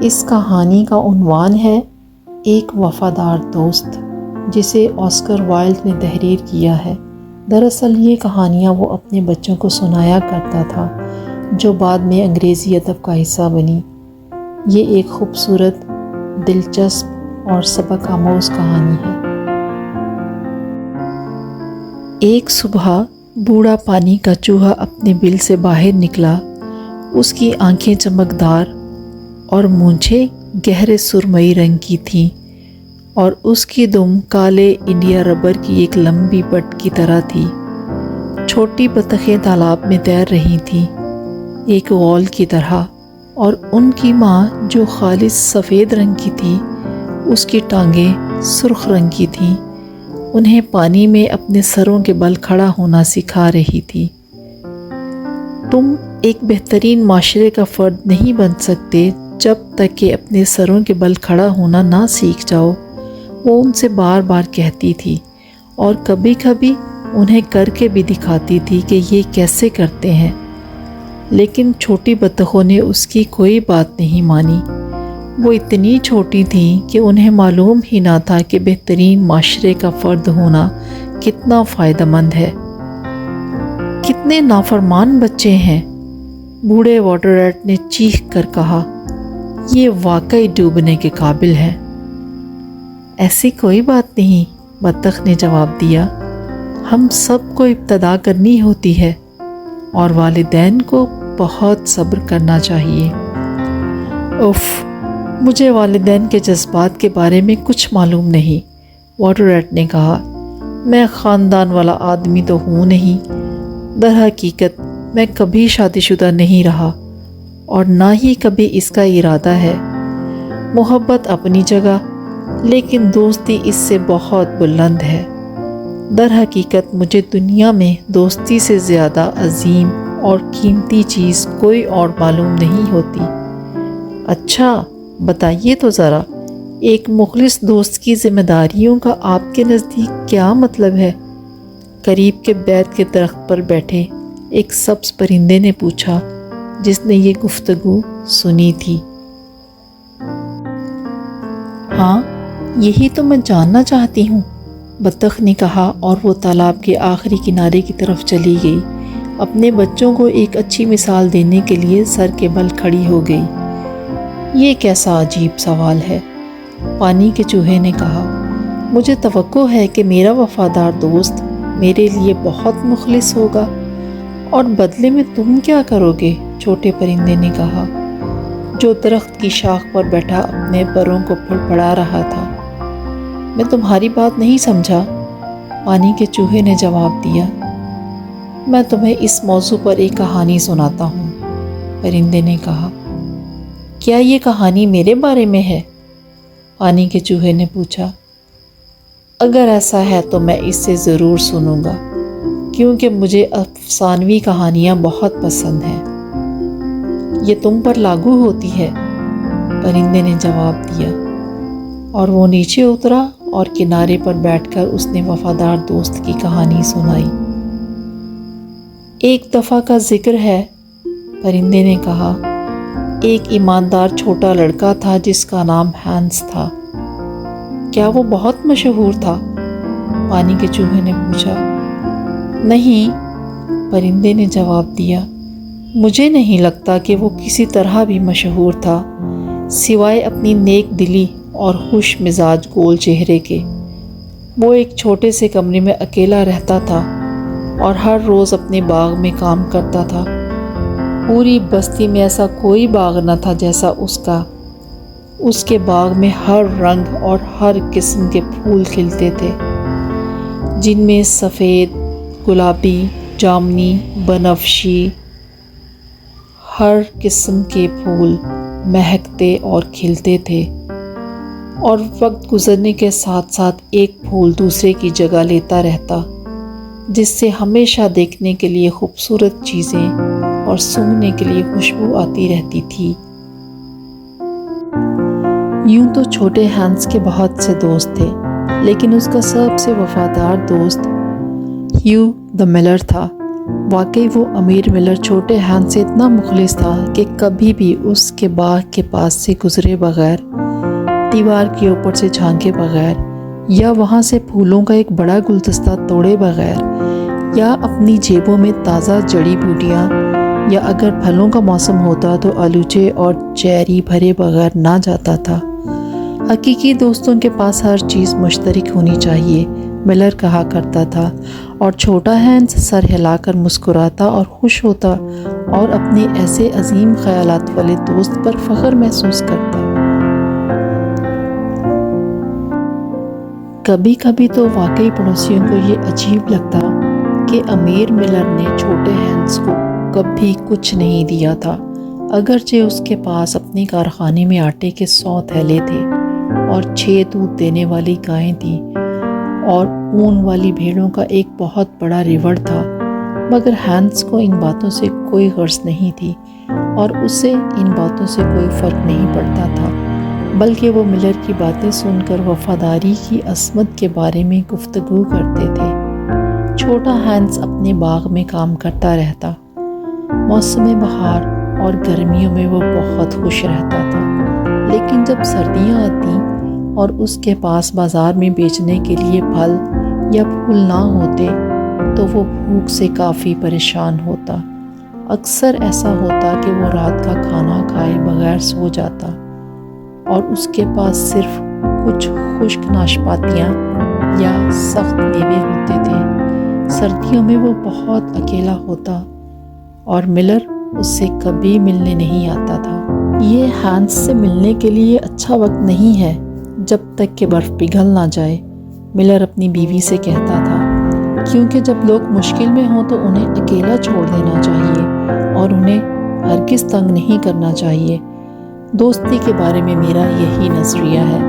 اس کہانی کا عنوان ہے ایک وفادار دوست، جسے آسکر وائلڈ نے تحریر کیا ہے۔ دراصل یہ کہانیاں وہ اپنے بچوں کو سنایا کرتا تھا، جو بعد میں انگریزی ادب کا حصہ بنی۔ یہ ایک خوبصورت، دلچسپ اور سبق آموز کہانی ہے۔ ایک صبح بوڑھا پانی کا چوہا اپنے بل سے باہر نکلا۔ اس کی آنکھیں چمکدار اور مونچھیں گہرے سرمئی رنگ کی تھیں، اور اس کی دم کالے انڈیا ربر کی ایک لمبی پٹ کی طرح تھی۔ چھوٹی بطخیں تالاب میں تیر رہی تھیں، ایک غول کی طرح، اور ان کی ماں جو خالص سفید رنگ کی تھی، اس کی ٹانگیں سرخ رنگ کی تھیں، انہیں پانی میں اپنے سروں کے بل کھڑا ہونا سکھا رہی تھی۔ تم ایک بہترین معاشرے کا فرد نہیں بن سکتے جب تک کہ اپنے سروں کے بل کھڑا ہونا نہ سیکھ جاؤ، وہ ان سے بار بار کہتی تھی، اور کبھی کبھی انہیں کر کے بھی دکھاتی تھی کہ یہ کیسے کرتے ہیں۔ لیکن چھوٹی بطخوں نے اس کی کوئی بات نہیں مانی۔ وہ اتنی چھوٹی تھیں کہ انہیں معلوم ہی نہ تھا کہ بہترین معاشرے کا فرد ہونا کتنا فائدہ مند ہے۔ کتنے نافرمان بچے ہیں، بوڑھے واٹر ریٹ نے چیخ کر کہا، یہ واقعی ڈوبنے کے قابل ہے۔ ایسی کوئی بات نہیں، بطخ نے جواب دیا، ہم سب کو ابتدا کرنی ہوتی ہے، اور والدین کو بہت صبر کرنا چاہیے۔ اف، مجھے والدین کے جذبات کے بارے میں کچھ معلوم نہیں، واٹر ریٹ نے کہا، میں خاندان والا آدمی تو ہوں نہیں۔ در حقیقت میں کبھی شادی شدہ نہیں رہا، اور نہ ہی کبھی اس کا ارادہ ہے۔ محبت اپنی جگہ، لیکن دوستی اس سے بہت بلند ہے۔ در حقیقت مجھے دنیا میں دوستی سے زیادہ عظیم اور قیمتی چیز کوئی اور معلوم نہیں ہوتی۔ اچھا، بتائیے تو ذرا، ایک مخلص دوست کی ذمہ داریوں کا آپ کے نزدیک کیا مطلب ہے؟ قریب کے بیت کے درخت پر بیٹھے ایک سبز پرندے نے پوچھا، جس نے یہ گفتگو سنی تھی۔ ہاں، یہی تو میں جاننا چاہتی ہوں، بطخ نے کہا، اور وہ تالاب کے آخری کنارے کی طرف چلی گئی، اپنے بچوں کو ایک اچھی مثال دینے کے لیے سر کے بل کھڑی ہو گئی۔ یہ کیسا عجیب سوال ہے، پانی کے چوہے نے کہا، مجھے توقع ہے کہ میرا وفادار دوست میرے لیے بہت مخلص ہوگا، اور بدلے میں تم کیا کرو گے؟ چھوٹے پرندے نے کہا، جو درخت کی شاخ پر بیٹھا اپنے پروں کو پھڑپڑا رہا تھا۔ میں تمہاری بات نہیں سمجھا، پانی کے چوہے نے جواب دیا۔ میں تمہیں اس موضوع پر ایک کہانی سناتا ہوں، پرندے نے کہا۔ کیا یہ کہانی میرے بارے میں ہے؟ پانی کے چوہے نے پوچھا۔ اگر ایسا ہے تو میں اس سے ضرور سنوں گا، کیونکہ مجھے افسانوی کہانیاں بہت پسند ہیں۔ یہ تم پر لاگو ہوتی ہے، پرندے نے جواب دیا، اور وہ نیچے اترا اور کنارے پر بیٹھ کر اس نے وفادار دوست کی کہانی سنائی۔ ایک دفعہ کا ذکر ہے، پرندے نے کہا، ایک ایماندار چھوٹا لڑکا تھا جس کا نام ہینس تھا۔ کیا وہ بہت مشہور تھا؟ پانی کے چوہے نے پوچھا۔ نہیں، پرندے نے جواب دیا، مجھے نہیں لگتا کہ وہ کسی طرح بھی مشہور تھا، سوائے اپنی نیک دلی اور خوش مزاج گول چہرے کے۔ وہ ایک چھوٹے سے کمرے میں اکیلا رہتا تھا، اور ہر روز اپنے باغ میں کام کرتا تھا۔ پوری بستی میں ایسا کوئی باغ نہ تھا جیسا اس کا۔ اس کے باغ میں ہر رنگ اور ہر قسم کے پھول کھلتے تھے، جن میں سفید، گلابی، جامنی، بنفشی، ہر قسم کے پھول مہکتے اور کھلتے تھے، اور وقت گزرنے کے ساتھ ساتھ ایک پھول دوسرے کی جگہ لیتا رہتا، جس سے ہمیشہ دیکھنے کے لیے خوبصورت چیزیں اور سونگھنے کے لیے خوشبو آتی رہتی تھی۔ یوں تو چھوٹے ہینس کے بہت سے دوست تھے، لیکن اس کا سب سے وفادار دوست ہیو دا ملر تھا۔ واقعی وہ امیر ملر چھوٹے ہینس سے اتنا مخلص تھا کہ کبھی بھی اس کے باغ کے پاس سے گزرے بغیر، دیوار کے اوپر سے جھانکے بغیر، یا وہاں سے پھولوں کا ایک بڑا گلدستہ توڑے بغیر، یا اپنی جیبوں میں تازہ جڑی بوٹیاں، یا اگر پھلوں کا موسم ہوتا تو آلوچے اور چیری بھرے بغیر نہ جاتا تھا۔ حقیقی دوستوں کے پاس ہر چیز مشترک ہونی چاہیے، ملر کہا کرتا تھا، اور چھوٹا ہینس سر ہلا کر مسکراتا اور خوش ہوتا اور اپنے ایسے عظیم خیالات والے دوست پر فخر محسوس کرتا۔ کبھی کبھی تو واقعی پڑوسیوں کو یہ عجیب لگتا کہ امیر ملر نے چھوٹے ہینس کو کبھی کچھ نہیں دیا تھا، اگرچہ اس کے پاس اپنے کارخانے میں آٹے کے 100 تھیلے تھے اور 6 دودھ دینے والی گائیں تھیں اور اون والی بھیڑوں کا ایک بہت بڑا ریوڑ تھا، مگر ہینس کو ان باتوں سے کوئی غرض نہیں تھی اور اسے ان باتوں سے کوئی فرق نہیں پڑتا تھا، بلکہ وہ ملر کی باتیں سن کر وفاداری کی عظمت کے بارے میں گفتگو کرتے تھے۔ چھوٹا ہینس اپنے باغ میں کام کرتا رہتا، موسم بہار اور گرمیوں میں وہ بہت خوش رہتا تھا، لیکن جب سردیاں آتیں اور اس کے پاس بازار میں بیچنے کے لیے پھل یا پھول نہ ہوتے تو وہ بھوک سے کافی پریشان ہوتا۔ اکثر ایسا ہوتا کہ وہ رات کا کھانا کھائے بغیر سو جاتا اور اس کے پاس صرف کچھ خشک ناشپاتیاں یا سخت میوے ہوتے تھے۔ سردیوں میں وہ بہت اکیلا ہوتا اور ملر اس سے کبھی ملنے نہیں آتا تھا۔ یہ ہینس سے ملنے کے لیے اچھا وقت نہیں ہے جب تک کہ برف پگھل نہ جائے، ملر اپنی بیوی سے کہتا تھا، کیونکہ جب لوگ مشکل میں ہوں تو انہیں اکیلا چھوڑ دینا چاہیے اور انہیں ہرگز تنگ نہیں کرنا چاہیے۔ دوستی کے بارے میں میرا یہی نظریہ ہے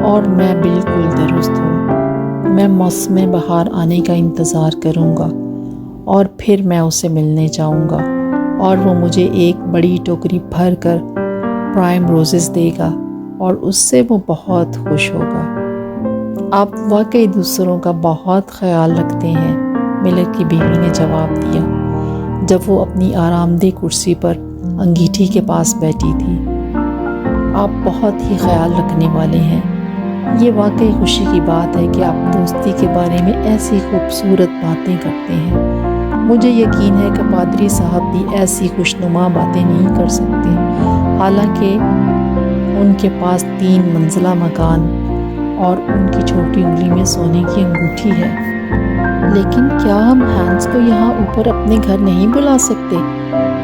اور میں بالکل درست ہوں۔ میں موسم بہار آنے کا انتظار کروں گا اور پھر میں اسے ملنے جاؤں گا اور وہ مجھے ایک بڑی ٹوکری بھر کر پرائم روزز دے گا اور اس سے وہ بہت خوش ہوگا۔ آپ واقعی دوسروں کا بہت خیال رکھتے ہیں، ملر کی بیوی نے جواب دیا جب وہ اپنی آرام دہ کرسی پر انگیٹھی کے پاس بیٹھی تھی۔ آپ بہت ہی خیال رکھنے والے ہیں۔ یہ واقعی خوشی کی بات ہے کہ آپ دوستی کے بارے میں ایسی خوبصورت باتیں کرتے ہیں۔ مجھے یقین ہے کہ پادری صاحب بھی ایسی خوشنما باتیں نہیں کر سکتے، حالانکہ ان کے پاس 3 منزلہ مکان اور ان کی چھوٹی انگلی میں سونے کی انگوٹھی ہے۔ لیکن کیا ہم ہینس کو یہاں اوپر اپنے گھر نہیں بلا سکتے؟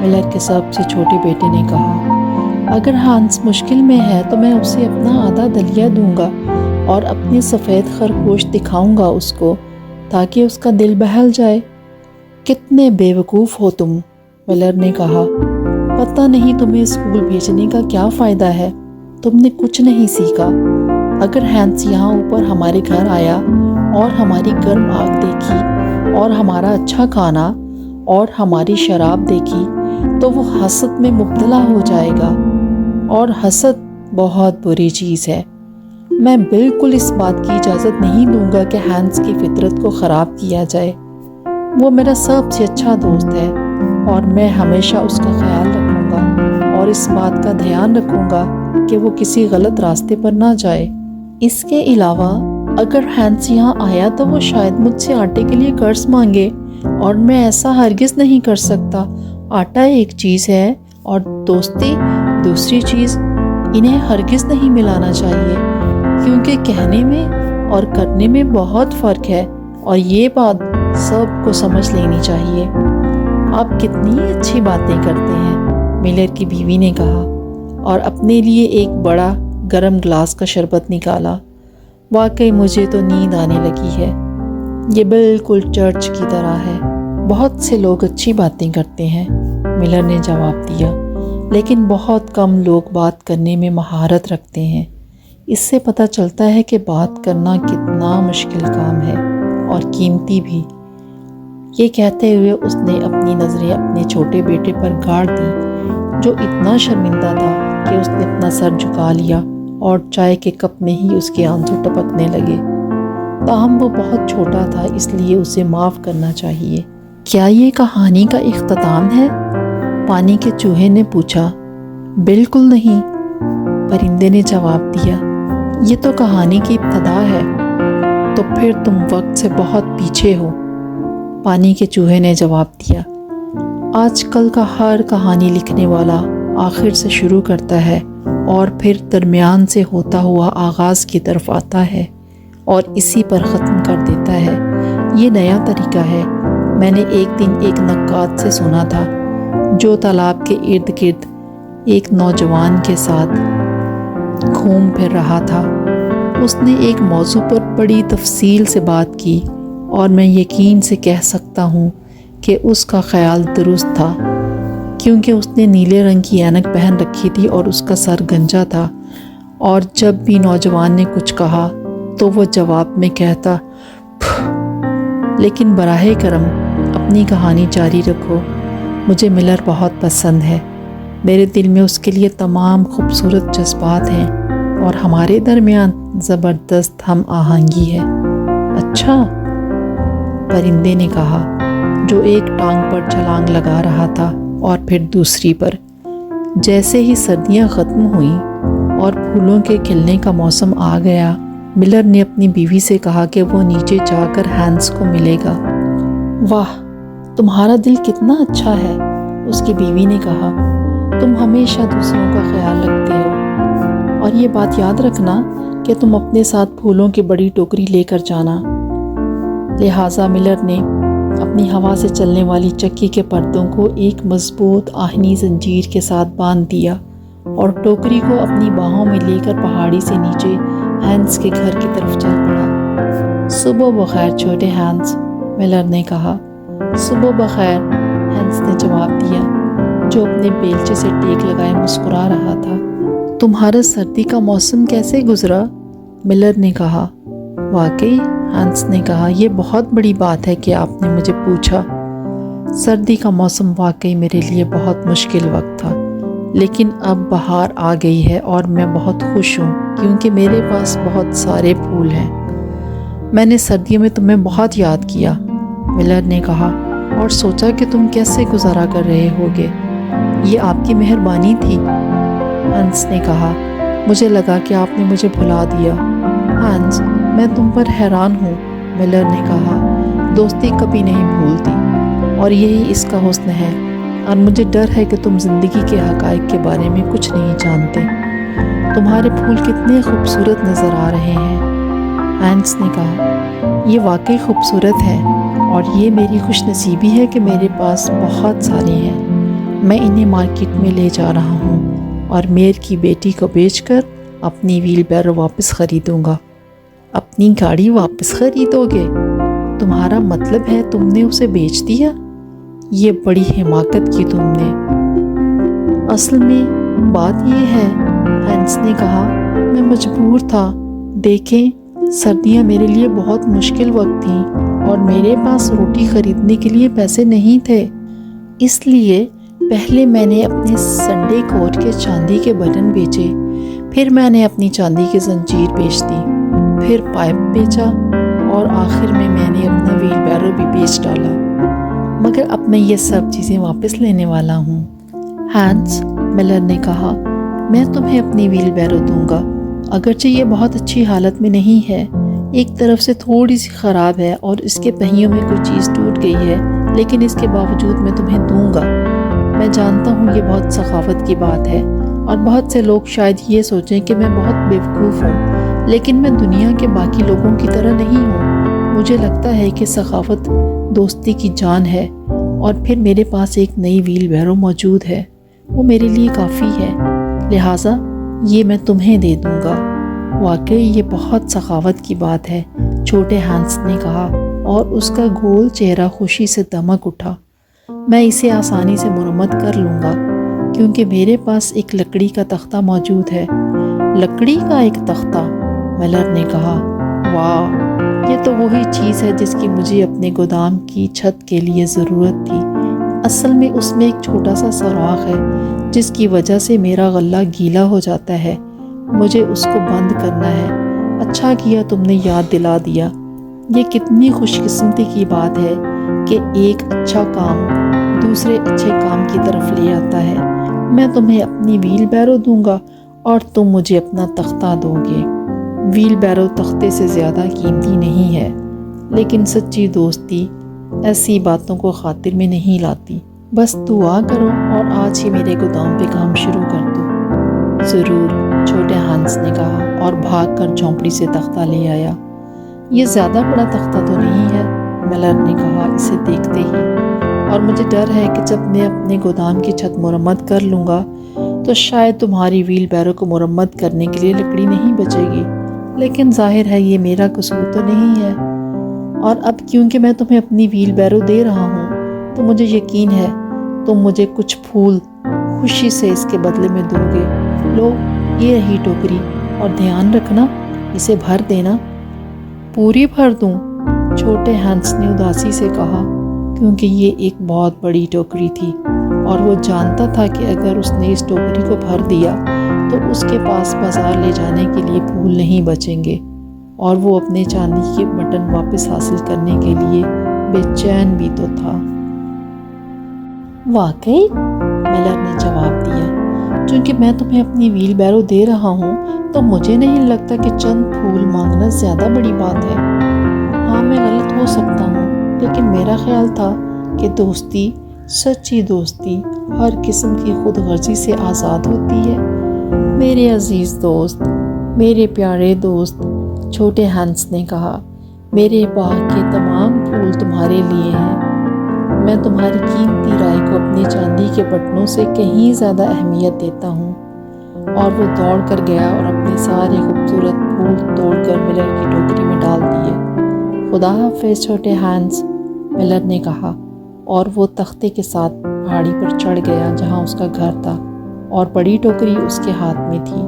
ملر کے سب سے چھوٹے بیٹے نے کہا، اگر ہینس مشکل میں ہے تو میں اسے اپنا آدھا دلیا دوں گا اور اپنی سفید خرگوش دکھاؤں گا اس کو تاکہ اس کا دل بہل جائے۔ کتنے بے وقوف ہو تم، ملر نے کہا، پتہ نہیں تمہیں اسکول بھیجنے کا کیا فائدہ ہے، تم نے کچھ نہیں سیکھا۔ اگر ہینس یہاں اوپر ہمارے گھر آیا اور ہماری گرم آگ دیکھی اور ہمارا اچھا کھانا اور ہماری شراب دیکھی تو وہ حسد میں مبتلا ہو جائے گا، اور حسد بہت بری چیز ہے۔ میں بالکل اس بات کی اجازت نہیں دوں گا کہ ہینس کی فطرت کو خراب کیا جائے۔ وہ میرا سب سے اچھا دوست ہے اور میں ہمیشہ اس کا خیال رکھوں گا اور اس بات کا دھیان رکھوں گا کہ وہ کسی غلط راستے پر نہ جائے۔ اس کے علاوہ اگر ہینس یہاں آیا تو وہ شاید مجھ سے آٹے کے لیے قرض مانگے اور میں ایسا ہرگز نہیں کر سکتا۔ آٹا ایک چیز ہے اور دوستی دوسری چیز، انہیں ہرگز نہیں ملانا چاہیے، کیونکہ کہنے میں اور کرنے میں بہت فرق ہے اور یہ بات سب کو سمجھ لینی چاہیے۔ آپ کتنی اچھی باتیں کرتے ہیں، ملر کی بیوی نے کہا اور اپنے لیے ایک بڑا گرم گلاس کا شربت نکالا۔ واقعی مجھے تو نیند آنے لگی ہے، یہ بالکل چرچ کی طرح ہے۔ بہت سے لوگ اچھی باتیں کرتے ہیں، ملر نے جواب دیا، لیکن بہت کم لوگ بات کرنے میں مہارت رکھتے ہیں۔ اس سے پتہ چلتا ہے کہ بات کرنا کتنا مشکل کام ہے اور قیمتی بھی۔ یہ کہتے ہوئے اس نے اپنی نظریں اپنے چھوٹے بیٹے پر گاڑ دیں، جو اتنا شرمندہ تھا کہ اس نے اپنا سر جھکا لیا اور چائے کے کپ میں ہی اس کے آنسو ٹپکنے لگے۔ تاہم وہ بہت چھوٹا تھا، اس لیے اسے معاف کرنا چاہیے۔ کیا یہ کہانی کا اختتام ہے؟ پانی کے چوہے نے پوچھا۔ بالکل نہیں، پرندے نے جواب دیا، یہ تو کہانی کی ابتدا ہے۔ تو پھر تم وقت سے بہت پیچھے ہو، پانی کے چوہے نے جواب دیا۔ آج کل کا ہر کہانی لکھنے والا آخر سے شروع کرتا ہے اور پھر درمیان سے ہوتا ہوا آغاز کی طرف آتا ہے اور اسی پر ختم کر دیتا ہے۔ یہ نیا طریقہ ہے۔ میں نے ایک دن ایک نقاد سے سنا تھا جو تالاب کے ارد گرد ایک نوجوان کے ساتھ گھوم پھر رہا تھا۔ اس نے ایک موضوع پر بڑی تفصیل سے بات کی اور میں یقین سے کہہ سکتا ہوں کہ اس کا خیال درست تھا، کیونکہ اس نے نیلے رنگ کی اینک پہن رکھی تھی اور اس کا سر گنجا تھا، اور جب بھی نوجوان نے کچھ کہا تو وہ جواب میں کہتا لیکن براہ کرم اپنی کہانی جاری رکھو، مجھے ملر بہت پسند ہے، میرے دل میں اس کے لیے تمام خوبصورت جذبات ہیں اور ہمارے درمیان زبردست ہم آہنگی ہے۔ اچھا، پرندے نے کہا، جو ایک ٹانگ پر چھلانگ لگا رہا تھا اور پھر دوسری پر۔ جیسے ہی سردیاں ختم ہوئیں اور پھولوں کے کھلنے کا موسم آ گیا، ملر نے اپنی بیوی سے کہا کہ وہ نیچے جا کر ہینس کو ملے گا۔ واہ، تمہارا دل کتنا اچھا ہے، اس کی بیوی نے کہا، تم ہمیشہ دوسروں کا خیال رکھتے ہو، اور یہ بات یاد رکھنا کہ تم اپنے ساتھ پھولوں کی بڑی ٹوکری لے کر جانا۔ لہٰذا ملر نے اپنی ہوا سے چلنے والی چکی کے پردوں کو ایک مضبوط آہنی زنجیر کے ساتھ باندھ دیا اور ٹوکری کو اپنی باہوں میں لے کر پہاڑی سے نیچے ہینس کے گھر کی طرف چل پڑا۔ صبح بخیر چھوٹے ہینس، ملر نے کہا۔ صبح بخیر، ہینس نے جواب دیا، جو اپنے بیلچے سے ٹیک لگائے مسکرا رہا تھا۔ تمہارا سردی کا موسم کیسے گزرا؟ ملر نے کہا۔ واقعی، ہینس نے کہا، یہ بہت بڑی بات ہے کہ آپ نے مجھے پوچھا۔ سردی کا موسم واقعی میرے لیے بہت مشکل وقت تھا، لیکن اب بہار آ گئی ہے اور میں بہت خوش ہوں کیونکہ میرے پاس بہت سارے پھول ہیں۔ میں نے سردیوں میں تمہیں بہت یاد کیا، ملر نے کہا، اور سوچا کہ تم کیسے گزارا کر رہے ہوگے۔ یہ آپ کی مہربانی تھی، ہینس نے کہا۔ مجھے لگا کہ آپ نے مجھے بھلا دیا۔ ہینس، میں تم پر حیران ہوں، ملر نے کہا۔ دوستی کبھی نہیں بھولتی، اور یہی اس کا حسن ہے، اور مجھے ڈر ہے کہ تم زندگی کے حقائق کے بارے میں کچھ نہیں جانتے۔ تمہارے پھول کتنے خوبصورت نظر آ رہے ہیں، ہینس نے کہا۔ یہ واقعی خوبصورت ہے، اور یہ میری خوش نصیبی ہے کہ میرے پاس بہت سارے ہیں۔ میں انہیں مارکیٹ میں لے جا رہا ہوں اور میر کی بیٹی کو بیچ کر اپنی ویل بیرو واپس خریدوں گا۔ اپنی گاڑی واپس خریدو گے؟ تمہارا مطلب ہے تم نے اسے بیچ دیا؟ یہ بڑی حماقت کی تم نے۔ اصل میں بات یہ ہے، ہینس نے کہا، میں مجبور تھا۔ دیکھیں، سردیاں میرے لیے بہت مشکل وقت تھیں اور میرے پاس روٹی خریدنے کے لیے پیسے نہیں تھے، اس لیے پہلے میں نے اپنے سنڈے کوٹ کے چاندی کے بٹن بیچے، پھر میں نے اپنی چاندی کی زنجیر بیچ دی، پھر پائپ بیچا، اور آخر میں نے اپنا ویل بیرو بھی بیچ ڈالا۔ مگر اب میں یہ سب چیزیں واپس لینے والا ہوں۔ ہینس، ملر نے کہا، میں تمہیں اپنی ویل بیرو دوں گا، اگرچہ یہ بہت اچھی حالت میں نہیں ہے، ایک طرف سے تھوڑی سی خراب ہے اور اس کے پہیوں میں کوئی چیز ٹوٹ گئی ہے، لیکن اس کے باوجود میں تمہیں دوں گا۔ میں جانتا ہوں یہ بہت سخاوت کی بات ہے اور بہت سے لوگ شاید یہ سوچیں کہ میں بہت بیوقوف ہوں، لیکن میں دنیا کے باقی لوگوں کی طرح نہیں ہوں۔ مجھے لگتا ہے کہ سخاوت دوستی کی جان ہے، اور پھر میرے پاس ایک نئی ویل بیرو موجود ہے، وہ میرے لیے کافی ہے، لہٰذا یہ میں تمہیں دے دوں گا۔ واقعی یہ بہت سخاوت کی بات ہے، چھوٹے ہینس نے کہا، اور اس کا گول چہرہ خوشی سے دمک اٹھا۔ میں اسے آسانی سے مرمت کر لوں گا کیونکہ میرے پاس ایک لکڑی کا تختہ موجود ہے۔ لکڑی کا ایک تختہ؟ ملر نے کہا۔ واہ، یہ تو وہی چیز ہے جس کی مجھے اپنے گودام کی چھت کے لیے ضرورت تھی۔ اصل میں اس میں ایک چھوٹا سا سوراخ ہے جس کی وجہ سے میرا غلہ گیلا ہو جاتا ہے، مجھے اس کو بند کرنا ہے۔ اچھا کیا تم نے یاد دلا دیا، یہ کتنی خوش قسمتی کی بات ہے کہ ایک اچھا کام دوسرے اچھے کام کی طرف لے آتا ہے۔ میں تمہیں اپنی ویل بیرو دوں گا اور تم مجھے اپنا تختہ دو گے۔ ویل بیرو تختے سے زیادہ قیمتی نہیں ہے، لیکن سچی دوستی ایسی باتوں کو خاطر میں نہیں لاتی۔ بس دعا کرو اور آج ہی میرے گودام پہ کام شروع کر دو۔ ضرور، چھوٹے ہانس نے کہا اور بھاگ کر جھونپڑی سے تختہ لے آیا۔ یہ زیادہ بڑا تختہ تو نہیں ہے، ملر نے کہا اسے دیکھتے ہی، اور مجھے ڈر ہے کہ جب میں اپنے گودام کی چھت مرمت کر لوں گا تو شاید تمہاری ویل بیرو کو مرمت کرنے کے لیے لکڑی نہیں بچے گی۔ لیکن ظاہر ہے یہ میرا قصور تو نہیں ہے، اور اب کیونکہ میں تمہیں اپنی ویل بیرو دے رہا ہوں تو مجھے یقین ہے تم مجھے کچھ پھول خوشی سے اس کے بدلے میں دو گے۔ لو، یہ رہی ٹوکری، اور دھیان رکھنا اسے بھر دینا۔ پوری بھر دوں؟ چھوٹے ہانس نے اداسی سے کہا، کیونکہ یہ ایک بہت بڑی ٹوکری تھی اور وہ جانتا تھا کہ اگر اس نے اس ٹوکری کو بھر دیا تو اس کے پاس بازار لے جانے کے لیے پھول نہیں بچیں گے، اور وہ اپنے چاندی کے بٹن واپس حاصل کرنے کے لیے بے چین بھی تو تھا۔ واقعی؟ ملر نے جواب دیا، چونکہ میں تمہیں اپنی ویل بیرو دے رہا ہوں تو مجھے نہیں لگتا کہ چند پھول مانگنا زیادہ بڑی بات ہے۔ ہاں، میں غلط ہو سکتا ہوں، لیکن میرا خیال تھا کہ دوستی، سچی دوستی، ہر قسم کی خود غرضی سے آزاد ہوتی ہے۔ میرے عزیز دوست، میرے پیارے دوست، چھوٹے ہانس نے کہا، میرے باغ کے تمام پھول تمہارے لیے ہیں۔ میں تمہاری قیمتی رائے کو اپنے چاندی کے بٹنوں سے کہیں زیادہ اہمیت دیتا ہوں۔ اور وہ دوڑ کر گیا اور اپنے سارے خوبصورت پھول توڑ کر ملر کی ٹوکری میں ڈال دیے۔ خدا حافظ چھوٹے ہانس، ملر نے کہا، اور وہ تختے کے ساتھ پہاڑی پر چڑھ گیا جہاں اس کا گھر تھا، اور بڑی ٹوکری اس کے ہاتھ میں تھی۔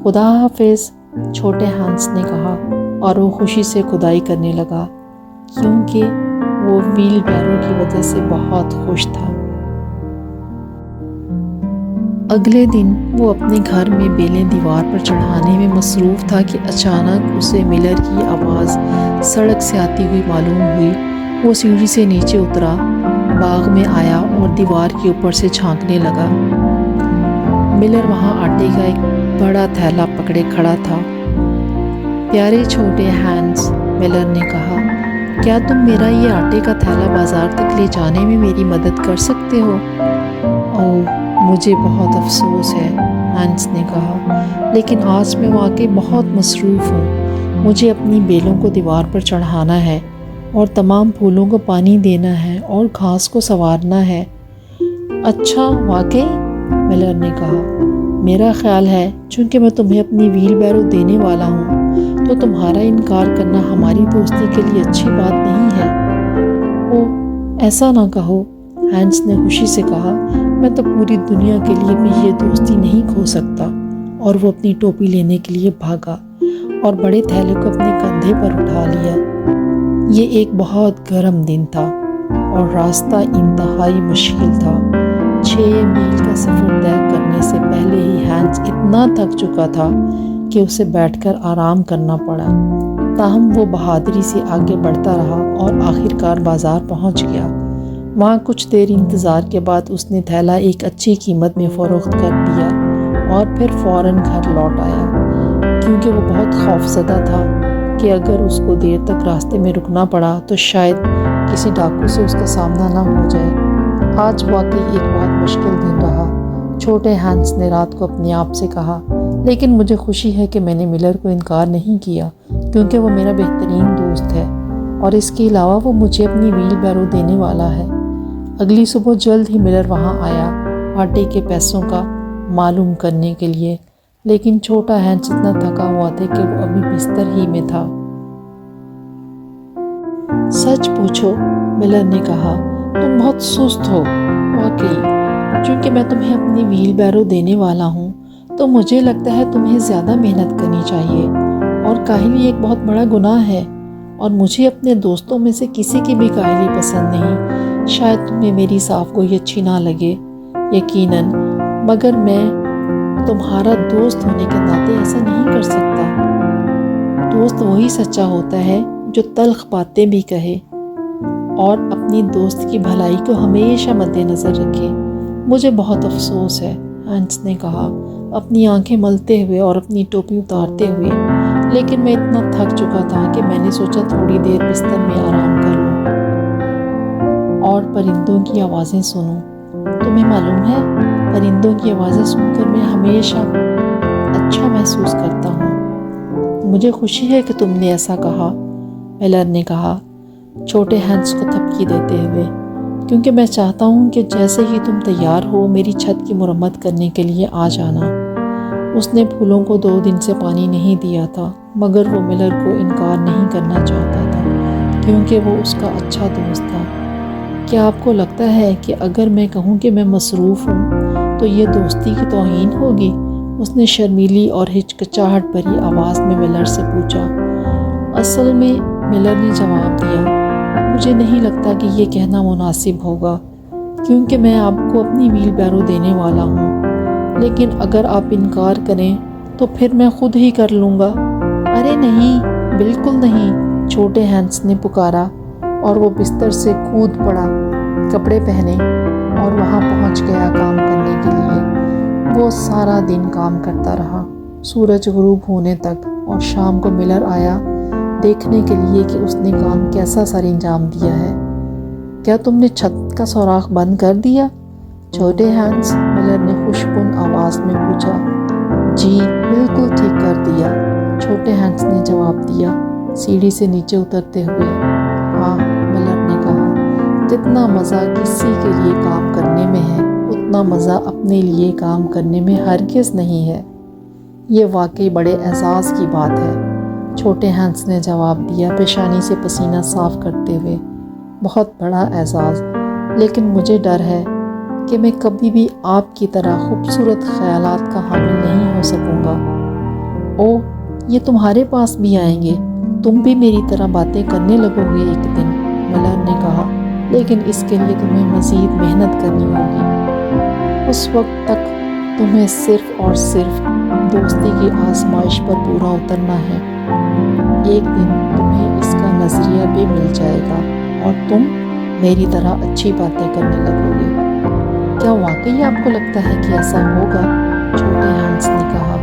خدا حافظ چھوٹے ہانس نے کہا، اور وہ خوشی سے کھدائی کرنے لگا، کیونکہ وہ ویل بیرو کی وجہ سے بہت خوش تھا۔ اگلے دن وہ اپنے گھر میں بیلیں دیوار پر چڑھانے میں مصروف تھا کہ اچانک اسے ملر کی آواز سڑک سے آتی ہوئی معلوم ہوئی۔ وہ سیڑھی سے نیچے اترا، باغ میں آیا اور دیوار کے اوپر سے جھانکنے لگا۔ ملر وہاں آٹے کا ایک بڑا تھیلا پکڑے کھڑا تھا۔ پیارے چھوٹے ہانس، ملر نے کہا، کیا تم میرا یہ آٹے کا تھیلا بازار تک لے جانے میں میری مدد کر سکتے ہو؟ اوہ، مجھے بہت افسوس ہے، ہانس نے کہا، لیکن آج میں واقعی بہت مصروف ہوں۔ مجھے اپنی بیلوں کو دیوار پر چڑھانا ہے اور تمام پھولوں کو پانی دینا ہے اور گھاس کو سنوارنا ہے۔ اچھا، واقعی؟ ملر نے کہا، میرا خیال ہے چونکہ میں تمہیں اپنی ویل بیرو دینے والا ہوں تو تمہارا انکار کرنا ہماری دوستی کے لیے اچھی بات نہیں ہے۔ اوہ، ایسا نہ کہو، ہانس نے خوشی سے کہا، میں تو پوری دنیا کے لیے بھی یہ دوستی نہیں کھو سکتا۔ اور وہ اپنی ٹوپی لینے کے لیے بھاگا اور بڑے تھیلے کو اپنے کندھے پر اٹھا لیا۔ یہ ایک بہت گرم دن تھا اور راستہ انتہائی مشکل تھا۔ 6 میل کا سفر طے کرنے سے پہلے ہی ہانس اتنا تھک چکا تھا کہ اسے بیٹھ کر آرام کرنا پڑا، تاہم وہ بہادری سے آگے بڑھتا رہا اور آخرکار بازار پہنچ گیا۔ وہاں کچھ دیر انتظار کے بعد اس نے تھیلا ایک اچھی قیمت میں فروخت کر دیا اور پھر فوراً گھر لوٹ آیا، کیونکہ وہ بہت خوفزدہ تھا کہ اگر اس کو دیر تک راستے میں رکنا پڑا تو شاید کسی ڈاکو سے اس کا سامنا نہ ہو جائے۔ آج واقعی ایک بہت مشکل دن رہا، چھوٹے ہانس نے رات کو اپنے آپ سے کہا، لیکن مجھے خوشی ہے کہ میں نے ملر کو انکار نہیں کیا، کیونکہ وہ میرا بہترین دوست ہے، اور اس کے علاوہ وہ مجھے اپنی ویل بیرو دینے والا ہے۔ اگلی صبح جلد ہی ملر وہاں آیا آٹے کے پیسوں کا معلوم کرنے کے لیے، لیکن چھوٹا ہانس اتنا تھکا ہوا تھا کہ وہ ابھی بستر ہی میں تھا۔ سچ پوچھو، ملر نے کہا، تم بہت سست ہو۔ واقعی، چونکہ میں تمہیں اپنی ویل بیرو دینے والا ہوں تو مجھے لگتا ہے تمہیں زیادہ محنت کرنی چاہیے، اور کاہلی ایک بہت بڑا گناہ ہے، اور مجھے اپنے دوستوں میں سے کسی کی بھی کاہلی پسند نہیں۔ شاید تمہیں میری صاف گوئی اچھی نہ لگے، یقیناً، مگر میں تمہارا دوست ہونے کے ناطے ایسا نہیں کر سکتا۔ دوست وہی سچا ہوتا ہے جو تلخ باتیں بھی کہے اور اپنی دوست کی بھلائی کو ہمیشہ مد نظر رکھیں۔ مجھے بہت افسوس ہے، ہینس نے کہا اپنی آنکھیں ملتے ہوئے اور اپنی ٹوپی اتارتے ہوئے، لیکن میں اتنا تھک چکا تھا کہ میں نے سوچا تھوڑی دیر بستر میں آرام کر لوں اور پرندوں کی آوازیں سنوں۔ تمہیں معلوم ہے، پرندوں کی آوازیں سن کر میں ہمیشہ اچھا محسوس کرتا ہوں۔ مجھے خوشی ہے کہ تم نے ایسا کہا، ملر نے کہا چھوٹے ہینس کو تھپکی دیتے ہوئے، کیونکہ میں چاہتا ہوں کہ جیسے ہی تم تیار ہو میری چھت کی مرمت کرنے کے لیے آ جانا۔ اس نے پھولوں کو 2 دن سے پانی نہیں دیا تھا، مگر وہ ملر کو انکار نہیں کرنا چاہتا تھا کیونکہ وہ اس کا اچھا دوست تھا۔ کیا آپ کو لگتا ہے کہ اگر میں کہوں کہ میں مصروف ہوں تو یہ دوستی کی توہین ہوگی؟ اس نے شرمیلی اور ہچکچاہٹ بھری آواز میں ملر سے پوچھا۔ اصل میں، ملر نے جواب دیا، مجھے نہیں لگتا کہ یہ کہنا مناسب ہوگا کیونکہ میں آپ کو اپنی ویل بیرو دینے والا ہوں، لیکن اگر آپ انکار کریں تو پھر میں خود ہی کر لوں گا۔ ارے نہیں، بالکل نہیں، چھوٹے ہینس نے پکارا اور وہ بستر سے کود پڑا، کپڑے پہنے اور وہاں پہنچ گیا کام کرنے کے لیے۔ وہ سارا دن کام کرتا رہا، سورج غروب ہونے تک، اور شام کو ملر آیا دیکھنے کے لیے کہ اس نے کام کیسا سر انجام دیا ہے۔ کیا تم نے چھت کا سوراخ بند کر دیا، چھوٹے ہینس؟ ملر نے خوشگوار آواز میں پوچھا۔ جی بالکل ٹھیک کر دیا، چھوٹے ہینس نے جواب دیا سیڑھی سے نیچے اترتے ہوئے۔ ہاں، ملر نے کہا، جتنا مزہ کسی کے لیے کام کرنے میں ہے اتنا مزہ اپنے لیے کام کرنے میں ہرگز نہیں ہے۔ یہ واقعی بڑے اعزاز کی بات ہے، چھوٹے ہینس نے جواب دیا پیشانی سے پسینہ صاف کرتے ہوئے۔ بہت بڑا اعزاز، لیکن مجھے ڈر ہے کہ میں کبھی بھی آپ کی طرح خوبصورت خیالات کا حامل نہیں ہو سکوں گا۔ اوہ، یہ تمہارے پاس بھی آئیں گے، تم بھی میری طرح باتیں کرنے لگو گے ایک دن، ملر نے کہا، لیکن اس کے لیے تمہیں مزید محنت کرنی ہوگی۔ اس وقت تک تمہیں صرف اور صرف دوستی کی آزمائش پر پورا اترنا ہے۔ ایک دن تمہیں اس کا نظریہ بھی مل جائے گا اور تم میری طرح اچھی باتیں کرنے لگو گے۔ کیا واقعی آپ کو لگتا ہے کہ ایسا ہوگا؟ چھوٹے ہینس نے کہا۔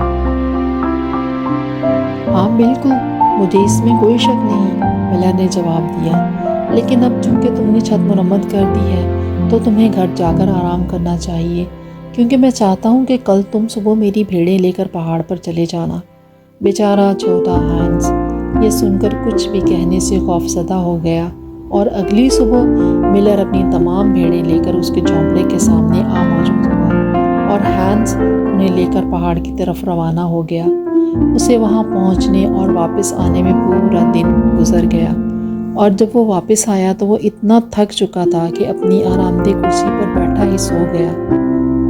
ہاں بالکل، مجھے اس میں کوئی شک نہیں، ملر نے جواب دیا، لیکن اب چونکہ تم نے چھت مرمت کر دی ہے تو تمہیں گھر جا کر آرام کرنا چاہیے، کیونکہ میں چاہتا ہوں کہ کل تم صبح میری بھیڑیں لے کر پہاڑ پر چلے جانا۔ بیچارہ چھوٹا ہینس یہ سن کر کچھ بھی کہنے سے خوفزدہ ہو گیا، اور اگلی صبح ملر اپنی تمام بھیڑیں لے کر اس کے جھونپڑے کے سامنے آ موجود ہوا، اور ہینس انہیں لے کر پہاڑ کی طرف روانہ ہو گیا۔ اسے وہاں پہنچنے اور واپس آنے میں پورا دن گزر گیا، اور جب وہ واپس آیا تو وہ اتنا تھک چکا تھا کہ اپنی آرام دہ کرسی پر بیٹھا ہی سو گیا،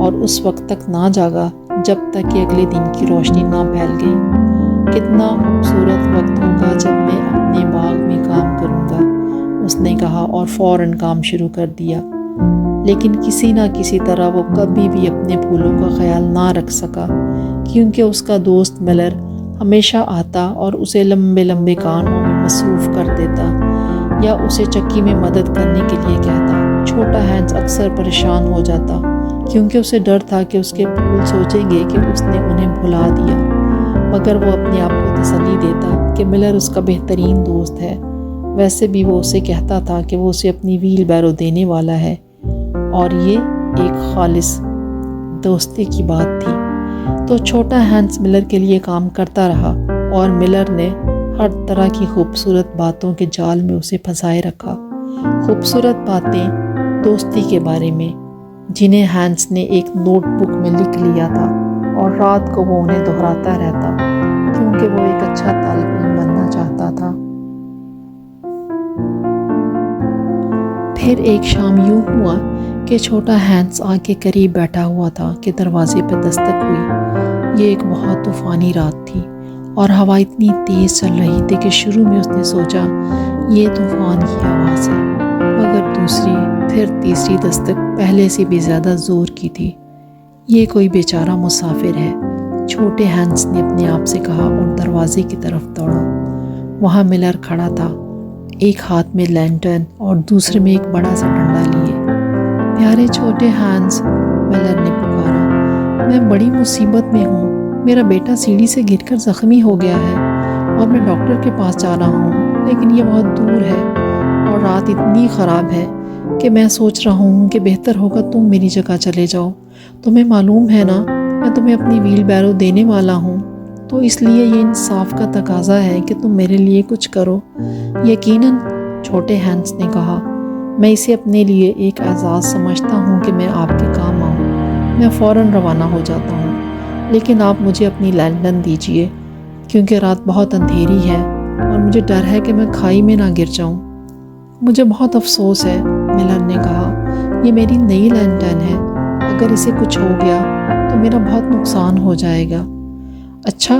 اور اس وقت تک نہ جاگا جب تک کہ اگلے دن کی روشنی نہ پھیل گئی۔ کتنا خوبصورت وقت ہوگا جب میں اپنے باغ میں کام کروں گا، اس نے کہا اور فوراً کام شروع کر دیا، لیکن کسی نہ کسی طرح وہ کبھی بھی اپنے پھولوں کا خیال نہ رکھ سکا، کیونکہ اس کا دوست ملر ہمیشہ آتا اور اسے لمبے لمبے کاموں میں مصروف کر دیتا یا اسے چکی میں مدد کرنے کے لیے کہتا۔ چھوٹا ہینس اکثر پریشان ہو جاتا کیونکہ اسے ڈر تھا کہ اس کے پھول سوچیں گے کہ اس نے انہیں بھلا دیا، مگر وہ اپنے آپ کو تسلی دیتا کہ ملر اس کا بہترین دوست ہے۔ ویسے بھی وہ اسے کہتا تھا کہ وہ اسے اپنی ویل بیرو دینے والا ہے، اور یہ ایک خالص دوستی کی بات تھی۔ تو چھوٹا ہینس ملر کے لیے کام کرتا رہا، اور ملر نے ہر طرح کی خوبصورت باتوں کے جال میں اسے پھنسائے رکھا۔ خوبصورت باتیں دوستی کے بارے میں، جنہیں ہینس نے ایک نوٹ بک میں لکھ لیا تھا، اور رات کو وہ انہیں دہراتا رہتا کیونکہ وہ ایک اچھا طالب علم بننا چاہتا تھا۔ پھر ایک شام یوں ہوا کہ چھوٹا ہینس آگ کے قریب بیٹھا ہوا تھا کہ دروازے پر دستک ہوئی۔ یہ ایک بہت طوفانی رات تھی اور ہوا اتنی تیز چل رہی تھی کہ شروع میں اس نے سوچا یہ طوفان کی آواز ہے، مگر دوسری پھر تیسری دستک پہلے سے بھی زیادہ زور کی تھی۔ یہ کوئی بیچارہ مسافر ہے، چھوٹے ہینس نے اپنے آپ سے کہا اور دروازے کی طرف دوڑا۔ وہاں ملر کھڑا تھا، ایک ہاتھ میں لینٹرن اور دوسرے میں ایک بڑا سا ڈنڈا لیے۔ پیارے چھوٹے ہینس، ملر نے پکارا، میں بڑی مصیبت میں ہوں۔ میرا بیٹا سیڑھی سے گر کر زخمی ہو گیا ہے اور میں ڈاکٹر کے پاس جا رہا ہوں، لیکن یہ بہت دور ہے اور رات اتنی خراب ہے کہ میں سوچ رہا ہوں کہ بہتر ہوگا تم میری جگہ چلے جاؤ۔ تمہیں معلوم ہے نا میں تمہیں اپنی ویل بیرو دینے والا ہوں، تو اس لیے یہ انصاف کا تقاضا ہے کہ تم میرے لیے کچھ کرو۔ یقیناً، چھوٹے ہینس نے کہا، میں اسے اپنے لیے ایک اعزاز سمجھتا ہوں کہ میں آپ کے کام آؤں۔ میں فوراً روانہ ہو جاتا ہوں، لیکن آپ مجھے اپنی لینٹرن دیجیے کیونکہ رات بہت اندھیری ہے اور مجھے ڈر ہے کہ میں کھائی میں نہ گر جاؤں۔ مجھے بہت افسوس ہے، ملر نے کہا، یہ میری نئی لینٹرن ہے، اگر اسے کچھ ہو گیا تو میرا بہت نقصان ہو جائے گا۔ اچھا،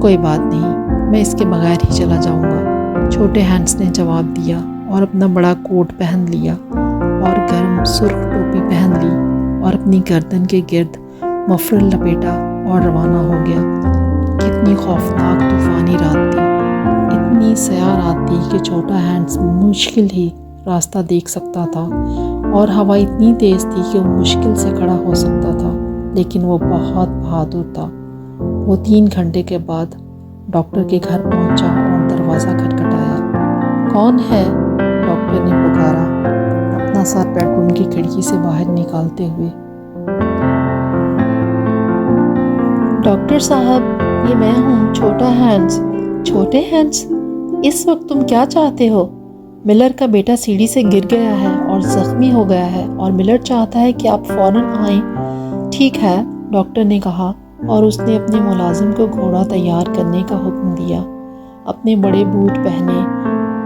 کوئی بات نہیں، میں اس کے بغیر ہی چلا جاؤں گا، چھوٹے ہینس نے جواب دیا اور اپنا بڑا کوٹ پہن لیا اور گرم سرخ ٹوپی پہن لی اور اپنی گردن کے گرد مفرل لپیٹا اور روانہ ہو گیا۔ کتنی خوفناک طوفانی رات تھی، اتنی سیاہ رات تھی کہ چھوٹا ہینس مشکل ہی راستہ دیکھ سکتا تھا اور ہوا اتنی تیز تھی کہ وہ مشکل سے کھڑا ہو سکتا تھا، لیکن وہ بہت بہادر تھا۔ وہ 3 گھنٹے کے بعد ڈاکٹر کے گھر پہنچا اور دروازہ کھٹکھٹایا۔ کون ہے؟ ڈاکٹر نے پکارا، اپنا سر بیڈ روم کی کھڑکی سے باہر نکالتے ہوئے۔ ڈاکٹر صاحب، یہ میں ہوں، چھوٹا ہینس۔ چھوٹے ہینس، اس وقت تم کیا چاہتے ہو؟ ملر کا بیٹا سیڑھی سے گر گیا ہے اور زخمی ہو گیا ہے اور ملر چاہتا ہے کہ آپ فوراً آئیں۔ ٹھیک ہے، ڈاکٹر نے کہا اور اس نے اپنے ملازم کو گھوڑا تیار کرنے کا حکم دیا۔ اپنے بڑے بوٹ پہنے،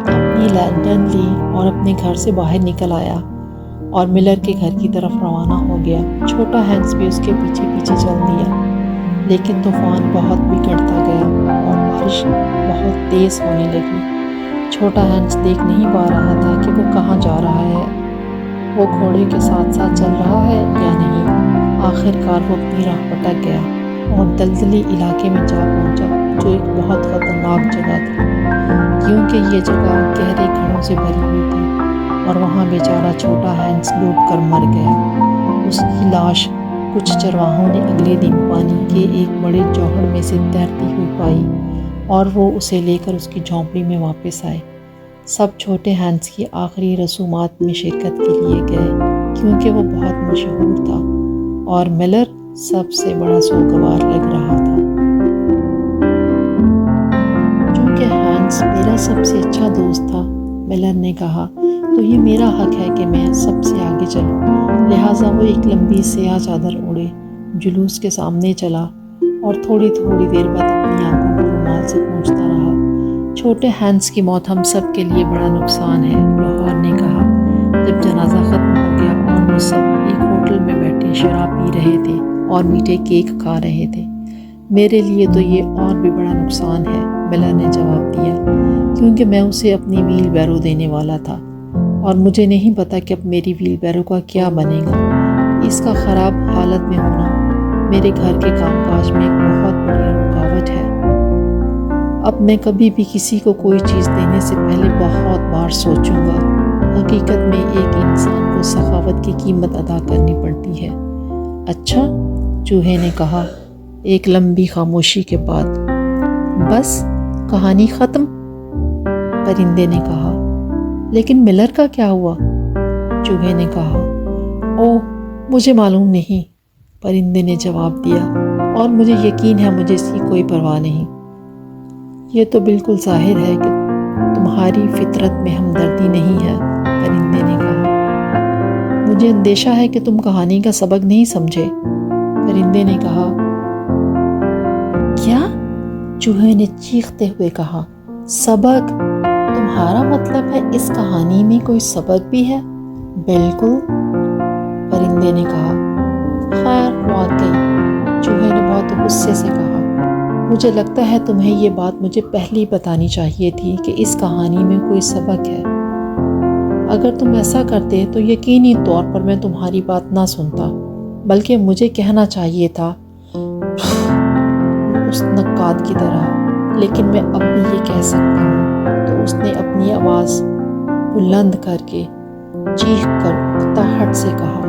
اپنی لینٹرن لی اور اپنے گھر سے باہر نکل آیا اور ملر کے گھر کی طرف روانہ ہو گیا۔ چھوٹا ہینس بھی اس کے پیچھے پیچھے چل دیا، لیکن طوفان بہت بگڑتا گیا اور بارش بہت تیز ہونے لگی۔ چھوٹا ہینس دیکھ نہیں پا رہا تھا کہ وہ کہاں جا رہا ہے، وہ گھوڑے کے ساتھ ساتھ چل رہا ہے یا نہیں۔ آخر کار وہ اپنی راہ بھٹک گیا اور دلدلی علاقے میں جا پہنچا، جو ایک بہت خطرناک جگہ تھی کیونکہ یہ جگہ گہرے کھڑوں سے بھری ہوئی تھی اور وہاں بیچارہ چھوٹا ہینس ڈوب کر مر گیا۔ اس کی لاش کچھ چرواہوں نے اگلے دن پانی کے ایک بڑے جوہر میں سے تیرتی ہوئی پائی اور وہ اسے لے کر اس کی جھونپڑی میں واپس آئے۔ سب چھوٹے ہینس کی آخری رسومات میں شرکت کے لیے گئے کیونکہ وہ بہت مشہور تھا اور ملر سب سے بڑا سوگوار لگ رہا تھا۔ چونکہ ہینس میرا سب سے اچھا دوست تھا، ملر نے کہا، تو یہ میرا حق ہے کہ میں سب سے آگے چلوں۔ لہٰذا وہ ایک لمبی سیاہ چادر اوڑھے جلوس کے سامنے چلا اور تھوڑی دیر بعد اپنی آنکھوں کو رومال سے پوچھتا رہا۔ چھوٹے ہینس کی موت ہم سب کے لیے بڑا نقصان ہے، لوہار نے کہا جب جنازہ ختم ہو گیا اور وہ سب ایک ہوٹل میں بیٹھے شراب پی رہے تھے اور میٹھے کیک کھا رہے تھے۔ میرے لیے تو یہ اور بھی بڑا نقصان ہے، ملر نے جواب دیا، کیونکہ میں اسے اپنی ویل بیرو دینے والا تھا اور مجھے نہیں پتا کہ اب میری ویل بیرو کا کیا بنے گا۔ اس کا خراب حالت میں ہونا میرے گھر کے کام کاج میں ایک بہت بڑی رکاوٹ ہے۔ اب میں کبھی بھی کسی کو کوئی چیز دینے سے پہلے بہت بار سوچوں گا۔ حقیقت میں ایک انسان کو سخاوت کی قیمت ادا کرنی پڑتی ہے۔ اچھا، چوہے نے کہا ایک لمبی خاموشی کے بعد۔ بس کہانی ختم؟ پرندے نے کہا۔ لیکن ملر کا کیا ہوا؟ چوہے نے کہا۔ اوہ، مجھے معلوم نہیں، پرندے نے جواب دیا، اور مجھے یقین ہے مجھے اس کی کوئی پرواہ نہیں۔ یہ تو بالکل ظاہر ہے کہ تمہاری فطرت میں ہمدردی نہیں ہے، پرندے نے کہا۔ مجھے اندیشہ ہے کہ تم کہانی کا سبق نہیں سمجھے، پرندے نے کہا۔ کیا؟ چوہے نے چیختے ہوئے کہا۔ سبق؟ تمہارا مطلب ہے اس کہانی میں کوئی سبق بھی ہے؟ بالکل، پرندے نے کہا۔ خیر، واقعی، چوہے نے بہت غصے سے کہا، مجھے لگتا ہے تمہیں یہ بات مجھے پہلے بتانی چاہیے تھی کہ اس کہانی میں کوئی سبق ہے۔ اگر تم ایسا کرتے تو یقینی طور پر میں تمہاری بات نہ سنتا، بلکہ مجھے کہنا چاہیے تھا اس نقاد کی طرح، لیکن میں اب بھی یہ کہہ سکتا ہوں۔ تو اس نے اپنی آواز بلند کر کے چیخ کر اکتاہٹ سے کہا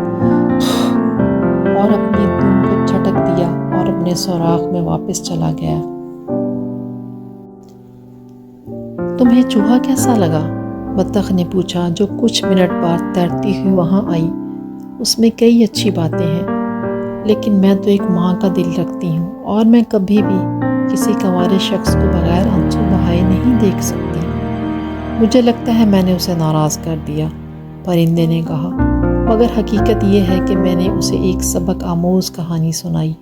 اور اپنی دم کو جھٹک دیا اور اپنے سوراخ میں واپس چلا گیا۔ تمہیں چوہا کیسا لگا؟ بطخ نے پوچھا، جو کچھ منٹ بعد تیرتی ہوئی وہاں آئی۔ اس میں کئی اچھی باتیں ہیں، لیکن میں تو ایک ماں کا دل رکھتی ہوں اور میں کبھی بھی کسی کنوارے شخص کو بغیر آنسو بہائے نہیں دیکھ سکتی۔ مجھے لگتا ہے میں نے اسے ناراض کر دیا، پرندے نے کہا، مگر حقیقت یہ ہے کہ میں نے اسے ایک سبق آموز کہانی سنائی۔